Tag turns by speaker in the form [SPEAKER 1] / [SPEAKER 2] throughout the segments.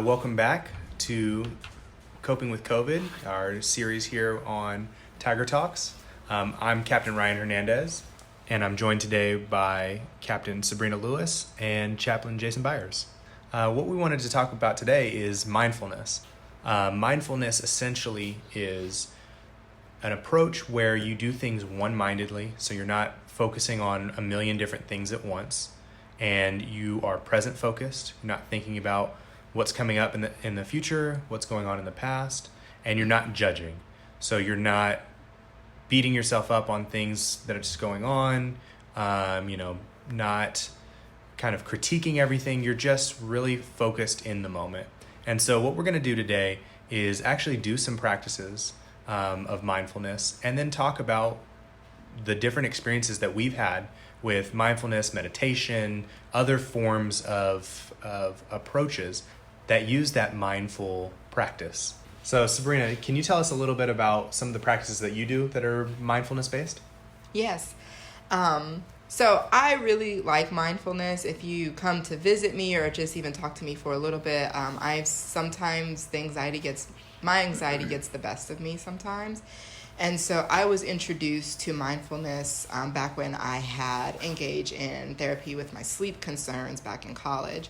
[SPEAKER 1] Welcome back to Coping with COVID, our series here on Tiger Talks. I'm Captain Ryan Hernandez, and I'm joined today by Captain Sabrina Lewis and Chaplain Jason Byers. What we wanted to talk about today is mindfulness. Mindfulness essentially is an approach where you do things one-mindedly, so you're not focusing on a million different things at once, and you are present-focused. You're not thinking about what's coming up in the future, what's going on in the past, and you're not judging. So you're not beating yourself up on things that are just going on, not kind of critiquing everything. You're just really focused in the moment. And so what we're going to do today is actually do some practices of mindfulness and then talk about the different experiences that we've had with mindfulness, meditation, other forms of approaches that use that mindful practice. So Sabrina, can you tell us a little bit about some of the practices that you do that are mindfulness based?
[SPEAKER 2] Yes. So I really like mindfulness. If you come to visit me or just even talk to me for a little bit, sometimes my anxiety gets the best of me sometimes. And so I was introduced to mindfulness back when I had engaged in therapy with my sleep concerns back in college.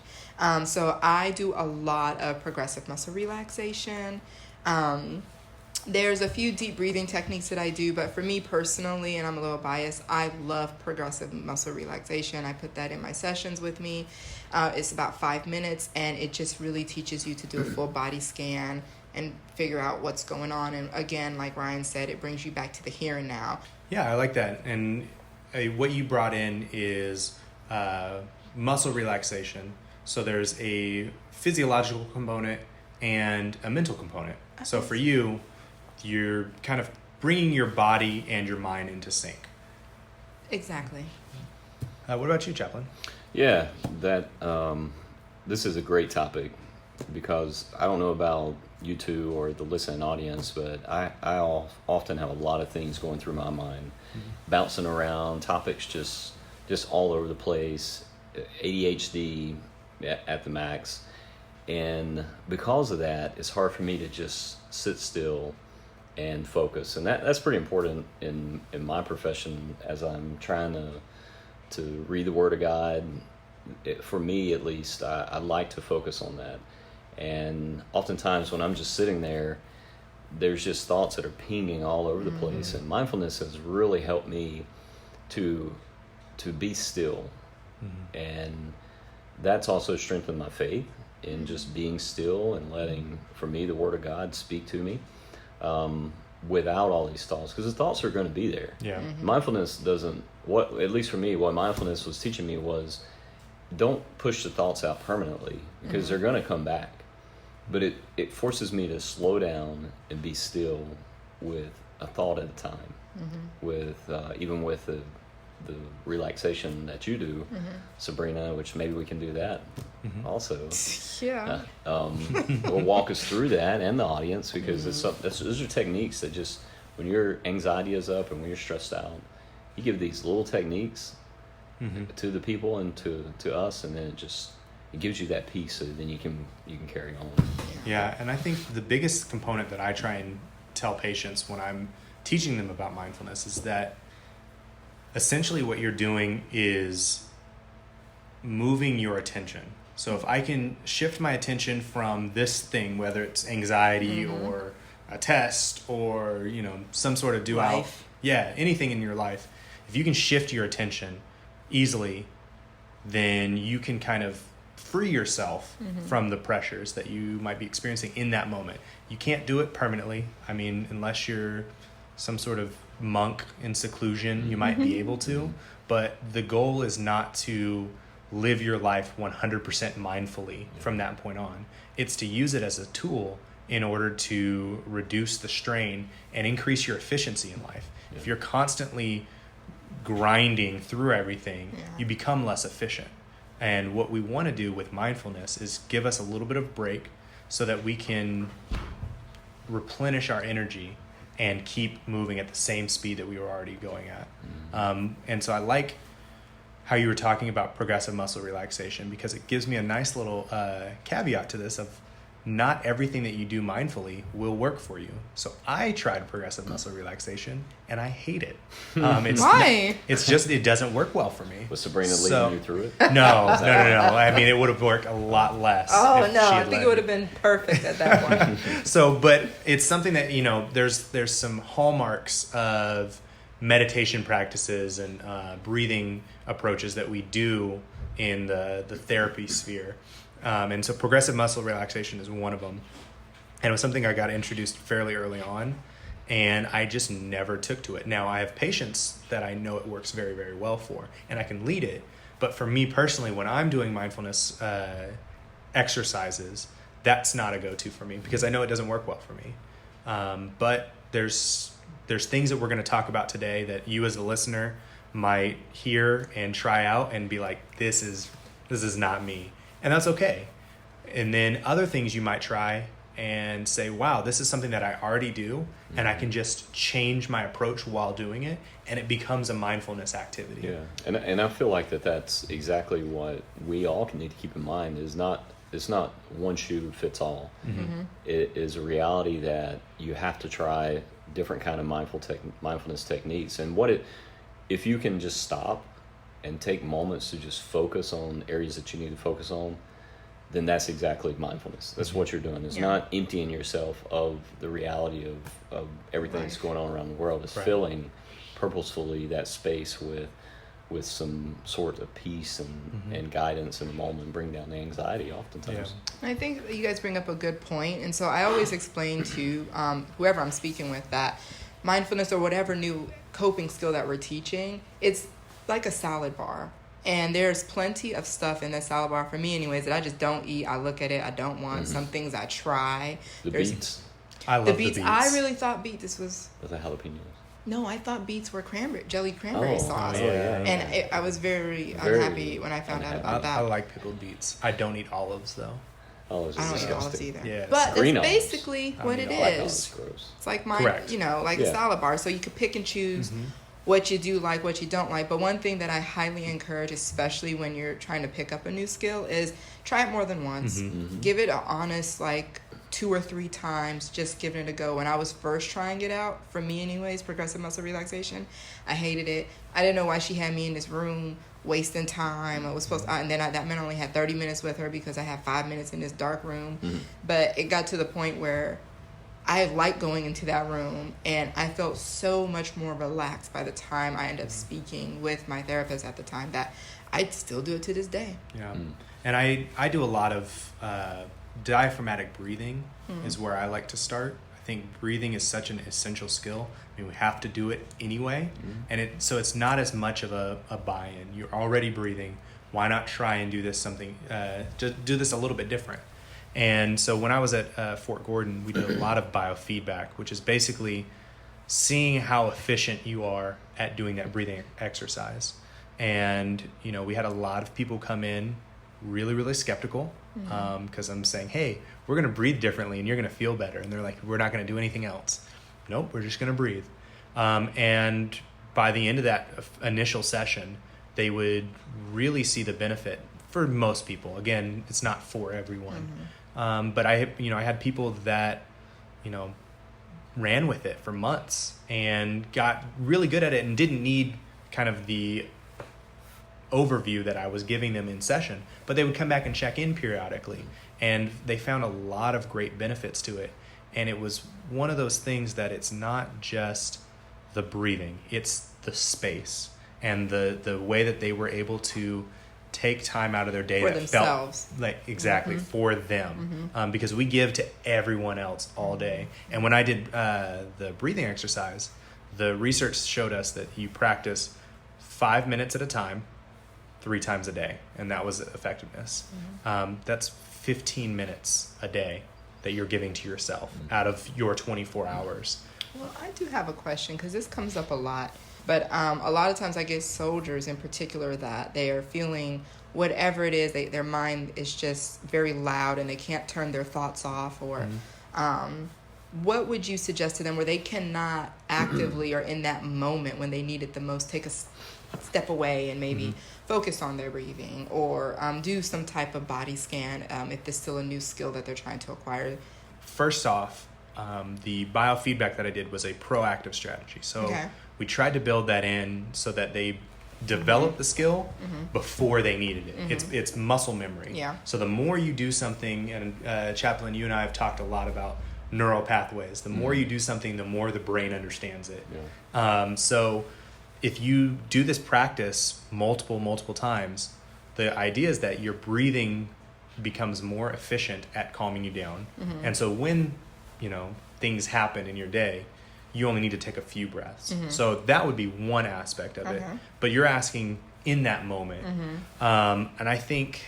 [SPEAKER 2] So I do a lot of progressive muscle relaxation. There's a few deep breathing techniques that I do, but for me personally, and I'm a little biased, I love progressive muscle relaxation. I put that in my sessions with me. It's about 5 minutes, and it just really teaches you to do a full body scan and figure out what's going on. And again, like Ryan said, it brings you back to the here and now.
[SPEAKER 1] Yeah, I like that. And what you brought in is muscle relaxation. So there's a physiological component and a mental component. Okay. So for you, you're kind of bringing your body and your mind into sync.
[SPEAKER 2] Exactly.
[SPEAKER 1] What about you, Chaplain?
[SPEAKER 3] Yeah, this is a great topic because I don't know about you two or the listening audience, but I often have a lot of things going through my mind, bouncing around, topics just all over the place, ADHD at the max. And because of that, it's hard for me to just sit still and focus. And that's pretty important in my profession as I'm trying to read the Word of God. For me, at least, I like to focus on that. And oftentimes when I'm just sitting there, there's just thoughts that are pinging all over the place. And mindfulness has really helped me to be still. And that's also strengthened my faith in just being still and letting, for me, the Word of God speak to me without all these thoughts. Because the thoughts are going to be there.
[SPEAKER 1] Yeah.
[SPEAKER 3] Mindfulness doesn't, at least for me, what mindfulness was teaching me was don't push the thoughts out permanently because they're going to come back. But it forces me to slow down and be still with a thought at a time. With even with the relaxation that you do, Sabrina, which maybe we can do that also.
[SPEAKER 2] Yeah.
[SPEAKER 3] We'll walk us through that and the audience because those are techniques that just, when your anxiety is up and when you're stressed out, you give these little techniques to the people and to us, and then it gives you that peace, so then you can carry on.
[SPEAKER 1] Yeah, and I think the biggest component that I try and tell patients when I'm teaching them about mindfulness is that essentially what you're doing is moving your attention. So if I can shift my attention from this thing, whether it's anxiety or a test or some sort of anything in your life, if you can shift your attention easily, then you can kind of free yourself from the pressures that you might be experiencing in that moment. You can't do it permanently. I mean, unless you're some sort of monk in seclusion, you might be able to, but the goal is not to live your life 100% mindfully from that point on. It's to use it as a tool in order to reduce the strain and increase your efficiency in life. If you're constantly grinding through everything, you become less efficient. And what we want to do with mindfulness is give us a little bit of break so that we can replenish our energy and keep moving at the same speed that we were already going at. And so I like how you were talking about progressive muscle relaxation because it gives me a nice little caveat to this of not everything that you do mindfully will work for you. So I tried progressive muscle relaxation and I hate it.
[SPEAKER 2] Why?
[SPEAKER 1] It's just, it doesn't work well for me.
[SPEAKER 3] Was Sabrina leading you through it?
[SPEAKER 1] No. I mean, it would have worked a lot less.
[SPEAKER 2] Oh,
[SPEAKER 1] if
[SPEAKER 2] no.
[SPEAKER 1] she
[SPEAKER 2] I
[SPEAKER 1] had
[SPEAKER 2] think
[SPEAKER 1] led
[SPEAKER 2] it would have been perfect at that point.
[SPEAKER 1] So, but it's something that, there's some hallmarks of meditation practices and breathing approaches that we do in the therapy sphere. And so progressive muscle relaxation is one of them. And it was something I got introduced fairly early on, and I just never took to it. Now, I have patients that I know it works very, very well for, and I can lead it. But for me personally, when I'm doing mindfulness exercises, that's not a go-to for me because I know it doesn't work well for me. But there's things that we're going to talk about today that you as a listener might hear and try out and be like, this is not me. And that's okay. And then other things you might try and say, wow, this is something that I already do, and I can just change my approach while doing it, and it becomes a mindfulness activity.
[SPEAKER 3] Yeah, and I feel like that's exactly what we all need to keep in mind. It's not one shoe fits all.
[SPEAKER 2] Mm-hmm.
[SPEAKER 3] It is a reality that you have to try different kind of mindfulness techniques. And if you can just stop and take moments to just focus on areas that you need to focus on, then that's exactly mindfulness. That's what you're doing. It's not emptying yourself of the reality of everything that's going on around the world. It's filling purposefully that space with some sort of peace and guidance in the moment, bring down the anxiety oftentimes.
[SPEAKER 2] Yeah. I think you guys bring up a good point. And so I always explain to whoever I'm speaking with that mindfulness or whatever new coping skill that we're teaching, it's like a salad bar. And there's plenty of stuff in that salad bar, for me anyways, that I just don't eat. I look at it, I don't want. Some things I try.
[SPEAKER 3] Beets.
[SPEAKER 1] I love the beets.
[SPEAKER 2] I really thought beets was...
[SPEAKER 3] With the jalapenos.
[SPEAKER 2] No, I thought beets were jelly cranberry sauce.
[SPEAKER 1] Yeah.
[SPEAKER 2] And I was very unhappy when I found out about that.
[SPEAKER 1] I like pickled beets. I don't eat olives, though.
[SPEAKER 3] Olives is
[SPEAKER 2] I don't eat
[SPEAKER 3] disgusting.
[SPEAKER 2] olives either.
[SPEAKER 1] Yes.
[SPEAKER 2] But
[SPEAKER 3] Green
[SPEAKER 2] it's
[SPEAKER 3] olives.
[SPEAKER 2] basically what it
[SPEAKER 3] I like
[SPEAKER 2] is.
[SPEAKER 3] olives, gross.
[SPEAKER 2] It's like
[SPEAKER 1] Correct.
[SPEAKER 2] a salad bar. So you could pick and choose what you do like, what you don't like. But one thing that I highly encourage, especially when you're trying to pick up a new skill, is try it more than once. Give it an honest, 2 or 3 times, just giving it a go. When I was first trying it out, for me anyways, progressive muscle relaxation, I hated it. I didn't know why she had me in this room wasting time. I was supposed to, and then that meant I only had 30 minutes with her because I had 5 minutes in this dark room. But it got to the point where I liked going into that room, and I felt so much more relaxed by the time I ended up speaking with my therapist at the time that I still do it to this day.
[SPEAKER 1] Yeah. And I do a lot of diaphragmatic breathing is where I like to start. I think breathing is such an essential skill. I mean, we have to do it anyway. And so it's not as much of a buy-in. You're already breathing. Why not try and do this do this a little bit different? And so when I was at Fort Gordon, we did a lot of biofeedback, which is basically seeing how efficient you are at doing that breathing exercise. And, we had a lot of people come in really, really skeptical because I'm saying, hey, we're going to breathe differently and you're going to feel better. And they're like, we're not going to do anything else. Nope, we're just going to breathe. And by the end of that initial session, they would really see the benefit for most people. Again, it's not for everyone. But I had people that, ran with it for months and got really good at it and didn't need kind of the overview that I was giving them in session, but they would come back and check in periodically, and they found a lot of great benefits to it. And it was one of those things that it's not just the breathing, it's the space and the way that they were able to take time out of their day
[SPEAKER 2] for
[SPEAKER 1] that
[SPEAKER 2] themselves.
[SPEAKER 1] Felt like exactly for them, because we give to everyone else all day. And when I did the breathing exercise, the research showed us that you practice 5 minutes at a time, 3 times a day, and that was effectiveness. That's 15 minutes a day that you're giving to yourself out of your 24 hours.
[SPEAKER 2] Well, I do have a question because this comes up a lot. But a lot of times I get soldiers in particular that they are feeling whatever it is, their mind is just very loud and they can't turn their thoughts off. Or what would you suggest to them where they cannot actively or in that moment when they need it the most take a step away and maybe focus on their breathing, or do some type of body scan if there's still a new skill that they're trying to acquire?
[SPEAKER 1] First off, the biofeedback that I did was a proactive strategy. So we tried to build that in so that they develop the skill before they needed it. It's muscle memory.
[SPEAKER 2] Yeah.
[SPEAKER 1] So the more you do something, and Chaplain, you and I have talked a lot about neural pathways. The more you do something, the more the brain understands it.
[SPEAKER 3] Yeah.
[SPEAKER 1] So if you do this practice multiple times, the idea is that your breathing becomes more efficient at calming you down. And so when, things happen in your day, you only need to take a few breaths. So that would be one aspect of it. But you're asking in that moment. And I think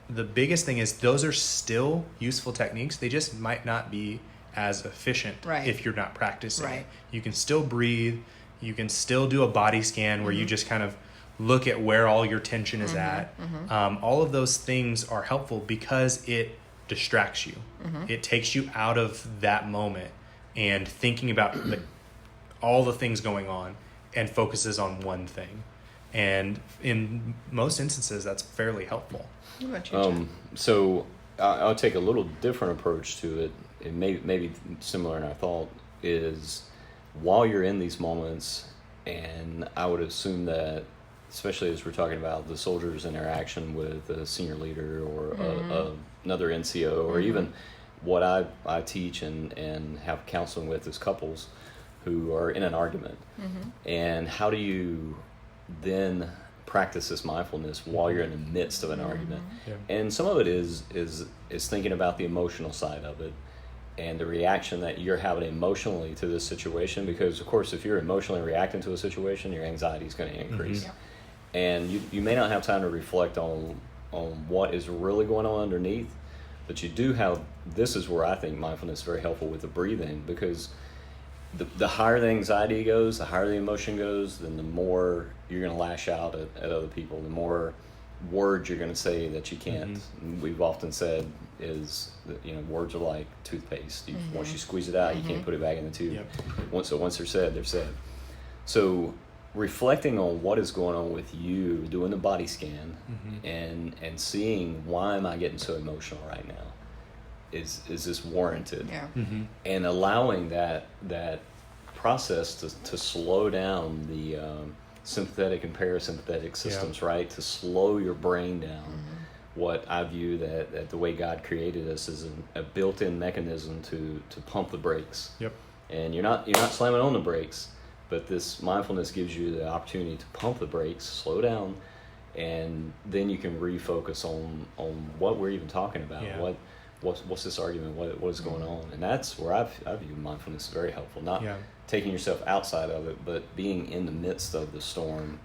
[SPEAKER 1] the biggest thing is those are still useful techniques. They just might not be as efficient if you're not practicing.
[SPEAKER 2] Right.
[SPEAKER 1] You can still breathe. You can still do a body scan where you just kind of look at where all your tension is at. All of those things are helpful because it distracts you. It takes you out of that moment and thinking about all the things going on and focuses on one thing. And in most instances, that's fairly helpful.
[SPEAKER 2] What about you, John?
[SPEAKER 3] So I'll take a little different approach to it. It maybe similar in our thought is while you're in these moments, and I would assume that, especially as we're talking about the soldier's interaction with a senior leader or another NCO, or even what I teach and have counseling with is couples who are in an argument. And how do you then practice this mindfulness while you're in the midst of an argument? And some of it is thinking about the emotional side of it and the reaction that you're having emotionally to this situation, because of course if you're emotionally reacting to a situation, your anxiety is going to increase. And you may not have time to reflect on what is really going on underneath, but you do have, this is where I think mindfulness is very helpful with the breathing, because the higher the anxiety goes, the higher the emotion goes, then the more you're going to lash out at other people, the more words you're going to say that you can't. We've often said is that, words are like toothpaste. Once you squeeze it out, you can't put it back in the tube. Once they're said, they're said. So reflecting on what is going on with you, doing the body scan, and seeing, why am I getting so emotional right now? Is this warranted? And allowing that process to slow down the sympathetic and parasympathetic systems, right? To slow your brain down. What I view that the way God created us is a built-in mechanism to pump the brakes. And you're not slamming on the brakes, but this mindfulness gives you the opportunity to pump the brakes, slow down, and then you can refocus on what we're even talking about. What's this argument? What is going on? And that's where I view mindfulness as very helpful. Not taking yourself outside of it, but being in the midst of the storm,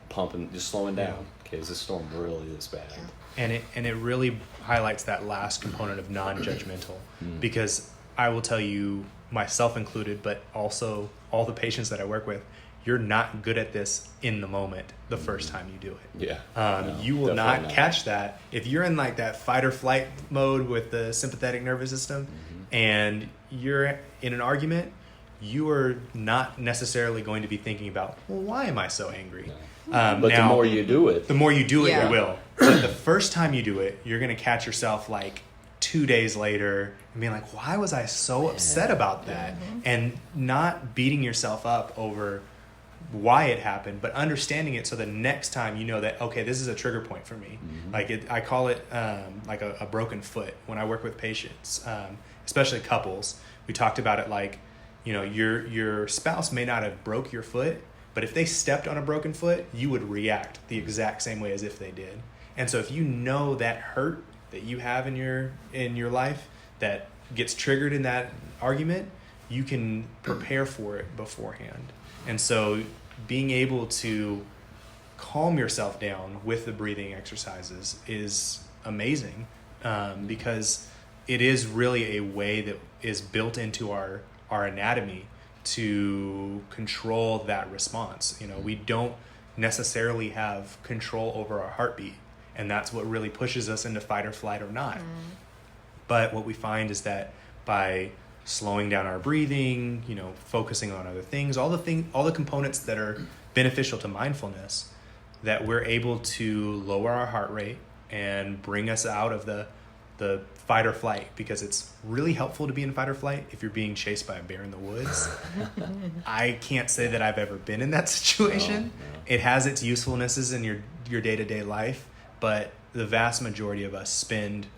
[SPEAKER 3] pumping, just slowing down. Okay, is this storm really this bad?
[SPEAKER 1] And it really highlights that last component of non-judgmental, because I will tell you, myself included, but also all the patients that I work with, you're not good at this in the moment the first time you do it. You will not catch that. If you're in like that fight or flight mode with the sympathetic nervous system and you're in an argument, you are not necessarily going to be thinking about, well, why am I so angry?
[SPEAKER 3] But the more you do it,
[SPEAKER 1] you will. But the first time you do it, you're going to catch yourself like 2 days later and being like, why was I so upset about that? And not beating yourself up over why it happened, but understanding it so the next time you know that, okay, this is a trigger point for me. I call it like a broken foot when I work with patients, especially couples. We talked about it like, your spouse may not have broke your foot, but if they stepped on a broken foot, you would react the exact same way as if they did. And so if you know that hurt that you have in your life that gets triggered in that argument, you can prepare for it beforehand. And so being able to calm yourself down with the breathing exercises is amazing, because it is really a way that is built into our anatomy to control that response. We don't necessarily have control over our heartbeat, and that's what really pushes us into fight or flight or not. But what we find is that by slowing down our breathing, focusing on other things, all the components that are beneficial to mindfulness that we're able to lower our heart rate and bring us out of the fight or flight, because it's really helpful to be in fight or flight if you're being chased by a bear in the woods. I can't say that I've ever been in that situation.
[SPEAKER 3] No.
[SPEAKER 1] It has its usefulnesses in your day-to-day life, but the vast majority of us spend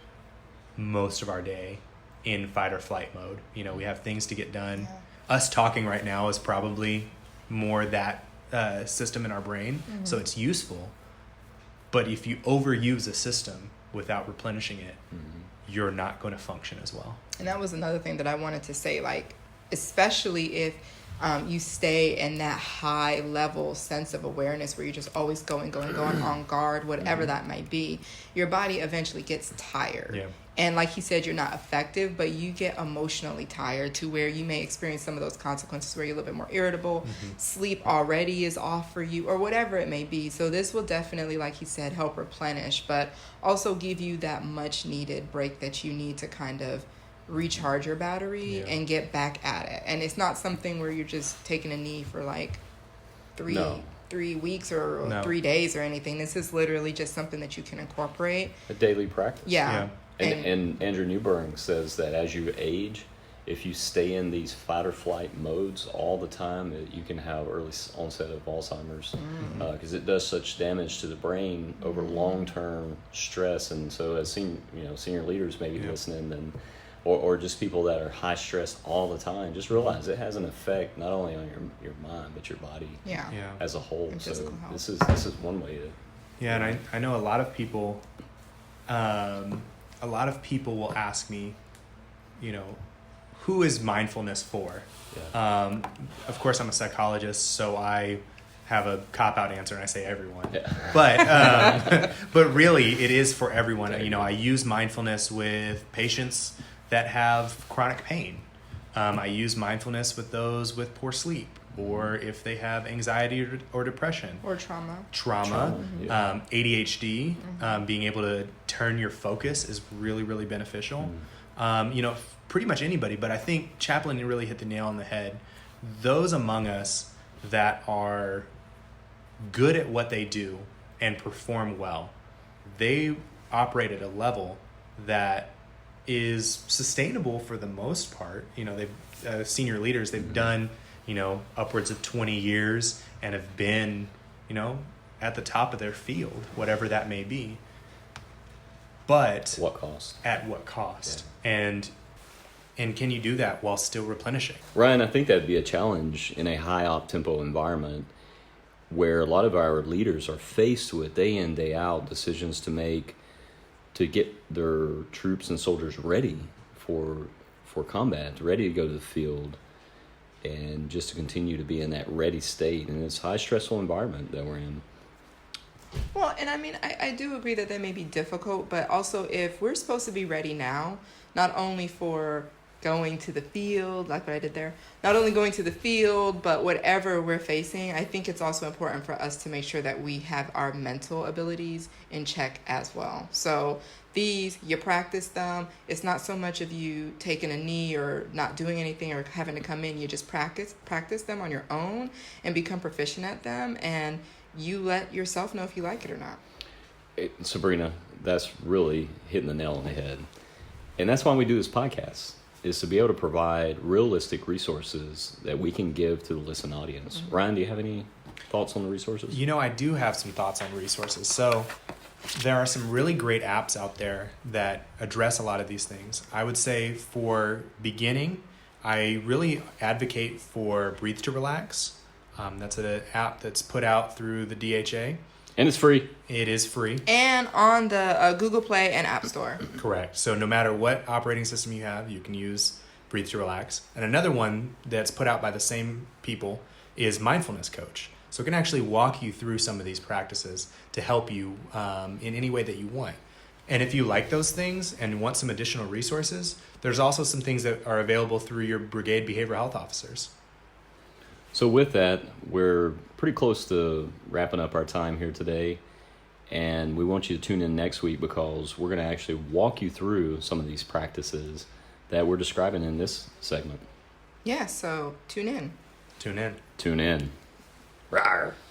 [SPEAKER 1] most of our day in fight or flight mode. We have things to get done. Yeah. Us talking right now is probably more that system in our brain, so it's useful. But if you overuse a system without replenishing it, you're not going to function as well.
[SPEAKER 2] And that was another thing that I wanted to say, like, especially if you stay in that high level sense of awareness where you're just always going on guard, whatever that might be, your body eventually gets tired.
[SPEAKER 1] Yeah.
[SPEAKER 2] And like he said, you're not effective, but you get emotionally tired to where you may experience some of those consequences where you're a little bit more irritable, sleep already is off for you, or whatever it may be. So this will definitely, like he said, help replenish, but also give you that much needed break that you need to kind of recharge your battery and get back at it. And it's not something where you're just taking a knee for like 3 weeks or 3 days or anything. This is literally just something that you can incorporate.
[SPEAKER 3] A daily practice.
[SPEAKER 2] Yeah.
[SPEAKER 3] And Andrew Newberg says that as you age, if you stay in these fight or flight modes all the time, you can have early onset of Alzheimer's, because it does such damage to the brain over long-term stress. And so as senior leaders maybe listening, and or just people that are high stress all the time, just realize it has an effect not only on your mind but your body as a whole.
[SPEAKER 2] And
[SPEAKER 3] so
[SPEAKER 2] physical health.
[SPEAKER 3] this is one way to.
[SPEAKER 1] Yeah, and I know a lot of people. A lot of people will ask me, who is mindfulness for?
[SPEAKER 3] Yeah.
[SPEAKER 1] Of course, I'm a psychologist, so I have a cop-out answer, and I say everyone.
[SPEAKER 3] Yeah.
[SPEAKER 1] But really, it is for everyone. I use mindfulness with patients that have chronic pain. I use mindfulness with those with poor sleep, or if they have anxiety or depression.
[SPEAKER 2] Or trauma.
[SPEAKER 1] ADHD, being able to turn your focus is really, really beneficial. Pretty much anybody, but I think Chaplain really hit the nail on the head. Those among us that are good at what they do and perform well, they operate at a level that is sustainable for the most part. They've senior leaders, they've done upwards of 20 years and have been at the top of their field, whatever that may be. But at what cost?
[SPEAKER 3] Yeah.
[SPEAKER 1] And can you do that while still replenishing?
[SPEAKER 3] Ryan, I think that'd be a challenge in a high op-tempo environment where a lot of our leaders are faced with day in, day out decisions to make to get their troops and soldiers ready for combat, ready to go to the field, and just to continue to be in that ready state in this high stressful environment that we're in.
[SPEAKER 2] Well, and I do agree that may be difficult, but also if we're supposed to be ready now, not only for going to the field, like what I did there, not only going to the field, but whatever we're facing, I think it's also important for us to make sure that we have our mental abilities in check as well. So you practice them. It's not so much of you taking a knee or not doing anything or having to come in. You just practice them on your own and become proficient at them, and you let yourself know if you like it or not.
[SPEAKER 3] Sabrina, that's really hitting the nail on the head. And that's why we do this podcast, is to be able to provide realistic resources that we can give to the listen audience. Ryan, do you have any thoughts on the resources?
[SPEAKER 1] I do have some thoughts on resources. So there are some really great apps out there that address a lot of these things. I would say for beginning, I really advocate for Breathe to Relax. That's an app that's put out through the DHA.
[SPEAKER 3] And it's free.
[SPEAKER 1] It is free.
[SPEAKER 2] And on the Google Play and App Store.
[SPEAKER 1] Correct. So no matter what operating system you have, you can use Breathe to Relax. And another one that's put out by the same people is Mindfulness Coach. So it can actually walk you through some of these practices to help you in any way that you want. And if you like those things and want some additional resources, there's also some things that are available through your brigade behavioral health officers.
[SPEAKER 3] So with that, we're pretty close to wrapping up our time here today. And we want you to tune in next week because we're going to actually walk you through some of these practices that we're describing in this segment.
[SPEAKER 2] Yeah, so tune in.
[SPEAKER 1] Tune in.
[SPEAKER 3] Tune in. Rawr.